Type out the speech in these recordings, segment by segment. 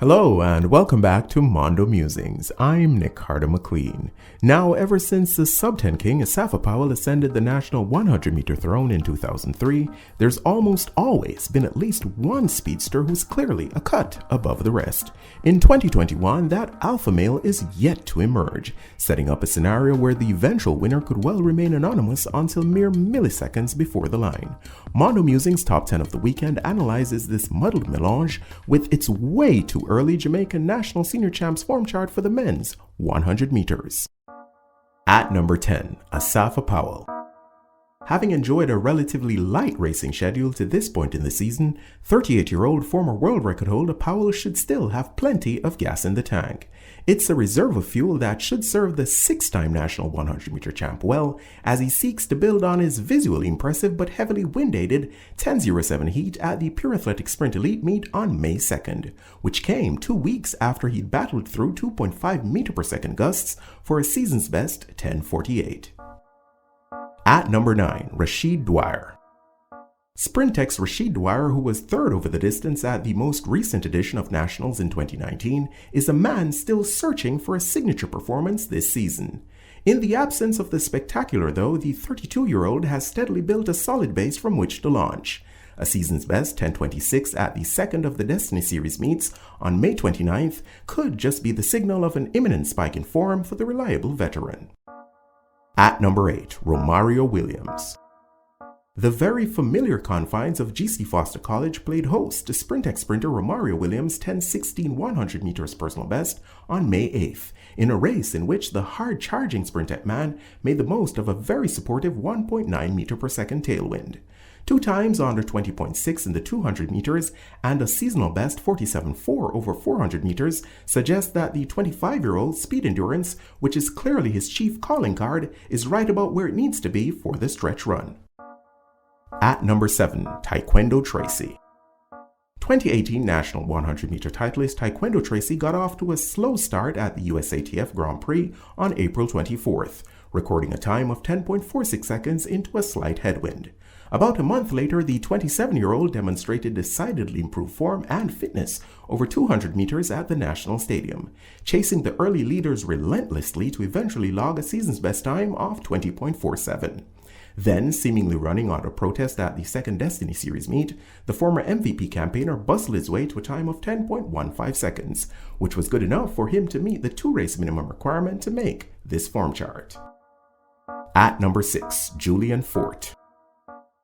Hello and welcome back to Mondo Musings. I'm Nick Carter McLean. Now, ever since the sub-10 king Asafa Powell ascended the national 100-meter throne in 2003, there's almost always been at least one speedster who's clearly a cut above the rest. In 2021, that alpha male is yet to emerge, setting up a scenario where the eventual winner could well remain anonymous until mere milliseconds before the line. Mondo Musings Top 10 of the Weekend analyzes this muddled melange with its way too early Jamaican national senior champs form chart for the men's 100 meters. At number 10, Asafa Powell. Having enjoyed a relatively light racing schedule to this point in the season, 38-year-old former world record holder Powell should still have plenty of gas in the tank. It's a reserve of fuel that should serve the 6-time national 100-meter champ well as he seeks to build on his visually impressive but heavily wind-aided 10.07 heat at the Pure Athletic Sprint Elite meet on May 2nd, which came 2 weeks after he'd battled through 2.5 meter per second gusts for a season's best 10.48. At number 9, Rasheed Dwyer. Sprintech's Rasheed Dwyer, who was third over the distance at the most recent edition of Nationals in 2019, is a man still searching for a signature performance this season. In the absence of the spectacular, though, the 32-year-old has steadily built a solid base from which to launch. A season's best 10.26 at the second of the Destiny Series meets on May 29th could just be the signal of an imminent spike in form for the reliable veteran. At number 8, Romario Williams. The very familiar confines of GC Foster College played host to Sprintech sprinter Romario Williams' 10.16 100 meters personal best on May 8th, in a race in which the hard-charging Sprintech man made the most of a very supportive 1.9 meter per second tailwind. 2 times under 20.6 in the 200 meters and a seasonal best 47.4 over 400 meters suggest that the 25-year-old's speed endurance, which is clearly his chief calling card, is right about where it needs to be for the stretch run. At number 7, Taekwindo Tracy. 2018 National 100-meter titleist Taekwindo Tracy got off to a slow start at the USATF Grand Prix on April 24th, recording a time of 10.46 seconds into a slight headwind. About a month later, the 27-year-old demonstrated decidedly improved form and fitness over 200 meters at the National Stadium, chasing the early leaders relentlessly to eventually log a season's best time of 20.47. Then, seemingly running out of protest at the second Destiny Series meet, the former MVP campaigner bustled his way to a time of 10.15 seconds, which was good enough for him to meet the 2-race minimum requirement to make this form chart. At number 6, Julian Forte.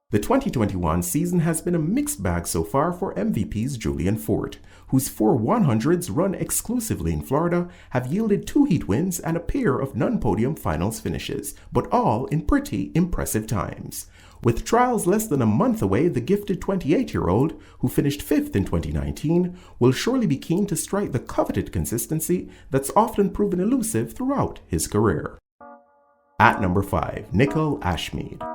The 2021 season has been a mixed bag so far for MVP's Julian Forte, whose 4 100s run exclusively in Florida have yielded 2 heat wins and a pair of non-podium finals finishes, but all in pretty impressive times. With trials less than a month away, the gifted 28-year-old, who finished 5th in 2019, will surely be keen to strike the coveted consistency that's often proven elusive throughout his career. At number 5, Nickel Ashmead.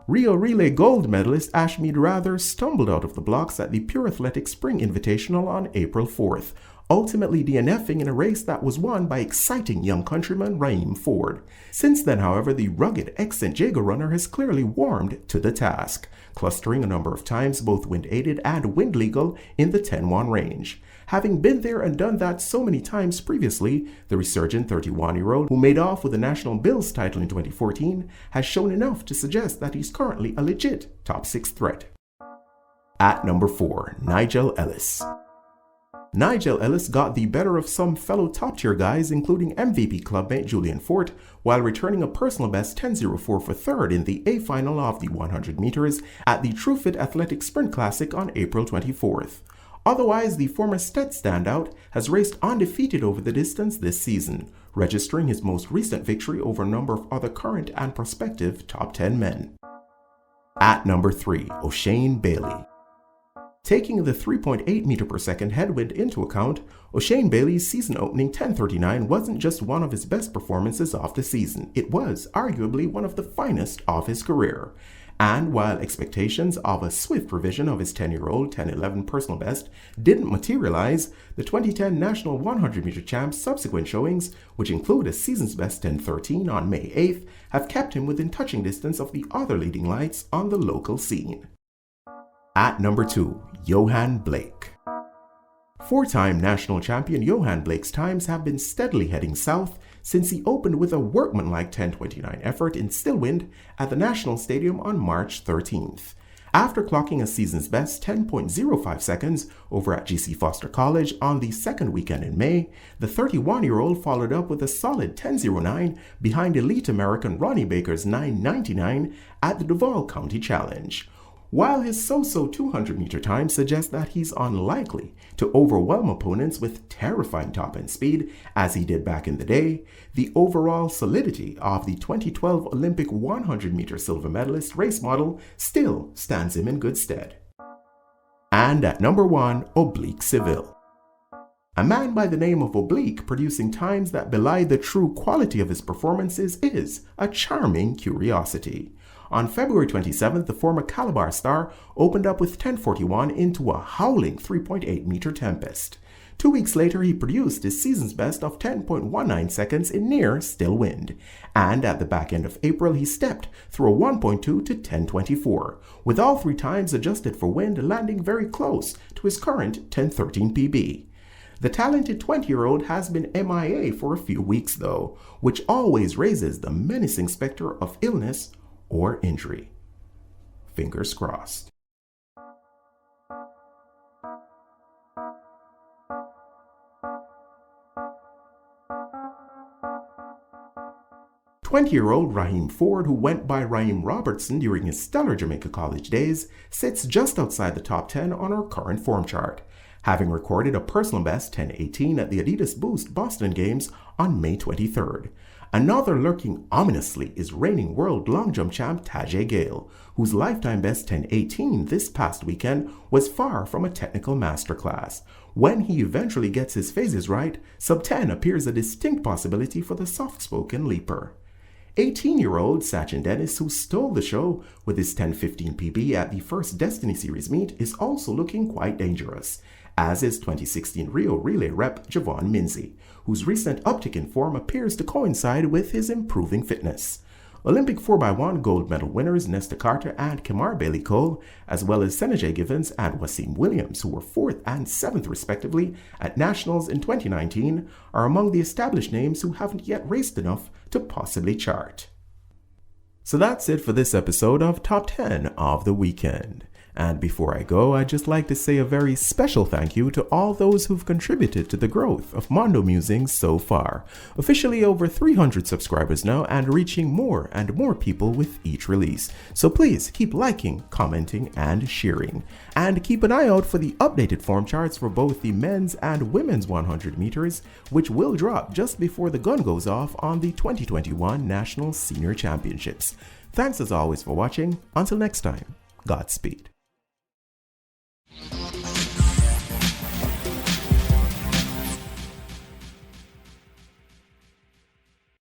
Rio Relay gold medalist Ashmead rather stumbled out of the blocks at the Pure Athletic Spring Invitational on April 4th, ultimately DNFing in a race that was won by exciting young countryman Raheem Ford. Since then, however, the rugged ex-St. Jago runner has clearly warmed to the task, clustering a number of times both wind-aided and wind-legal in the 10-1 range. Having been there and done that so many times previously, the resurgent 31-year-old, who made off with the National Bills title in 2014, has shown enough to suggest that he's currently a legit top 6 threat. At number 4, Nigel Ellis. Nigel Ellis got the better of some fellow top-tier guys, including MVP clubmate Julian Forte, while returning a personal best 10.04 for 3rd in the A final of the 100 meters at the TrueFit Athletic Sprint Classic on April 24th. Otherwise, the former Stet standout has raced undefeated over the distance this season, registering his most recent victory over a number of other current and prospective top 10 men. At number 3, O'Shane Bailey. Taking the 3.8 meter per second headwind into account, O'Shane Bailey's season-opening 10.39 wasn't just one of his best performances of the season, it was arguably one of the finest of his career. And while expectations of a swift revision of his 10-year-old 10.11 personal best didn't materialize, the 2010 National 100-meter champ's subsequent showings, which include a season's best 10.13 on May 8th, have kept him within touching distance of the other leading lights on the local scene. At number 2, Johann Blake. Four-time national champion Johann Blake's times have been steadily heading south since he opened with a workmanlike 10:29 effort in still wind at the National Stadium on March 13th. After clocking a season's best 10.05 seconds over at GC Foster College on the second weekend in May, the 31-year-old followed up with a solid 10.09 behind elite American Ronnie Baker's 9.99 at the Duval County Challenge. While his so-so 200-meter time suggests that he's unlikely to overwhelm opponents with terrifying top-end speed as he did back in the day, the overall solidity of the 2012 Olympic 100-meter silver medalist race model still stands him in good stead. And at number 1, Oblique Seville. A man by the name of Oblique producing times that belie the true quality of his performances is a charming curiosity. On February 27th, the former Calabar star opened up with 10:41 into a howling 3.8-meter tempest. 2 weeks later, he produced his season's best of 10.19 seconds in near still wind. And at the back end of April, he stepped through a 1.2 to 10:24, with all 3 times adjusted for wind landing very close to his current 10:13 PB. The talented 20-year-old has been MIA for a few weeks though, which always raises the menacing specter of illness or injury. Fingers crossed. "20-year-old Raheem Ford, who went by Raheem Robertson during his stellar Jamaica college days, sits just outside the top 10 on our current form chart, having recorded a personal best 10:18 at the Adidas Boost Boston Games on May 23rd. Another lurking ominously is reigning world long jump champ Tajay Gale, whose lifetime best 10:18 this past weekend was far from a technical masterclass. When he eventually gets his phases right, sub 10 appears a distinct possibility for the soft-spoken leaper. 18-year-old Sachin Dennis, who stole the show with his 10:15 PB at the first Destiny Series meet, is also looking quite dangerous, as is 2016 Rio Relay rep Javon Minzy, whose recent uptick in form appears to coincide with his improving fitness. Olympic 4x1 gold medal winners Nesta Carter and Kemar Bailey Cole, as well as Senajay Givens and Wasim Williams, who were 4th and 7th respectively at Nationals in 2019, are among the established names who haven't yet raced enough to possibly chart. So that's it for this episode of Top 10 of the Weekend. And before I go, I'd just like to say a very special thank you to all those who've contributed to the growth of Mondo Musings so far. Officially over 300 subscribers now and reaching more and more people with each release. So please keep liking, commenting, and sharing. And keep an eye out for the updated form charts for both the men's and women's 100 meters, which will drop just before the gun goes off on the 2021 National Senior Championships. Thanks as always for watching. Until next time, Godspeed.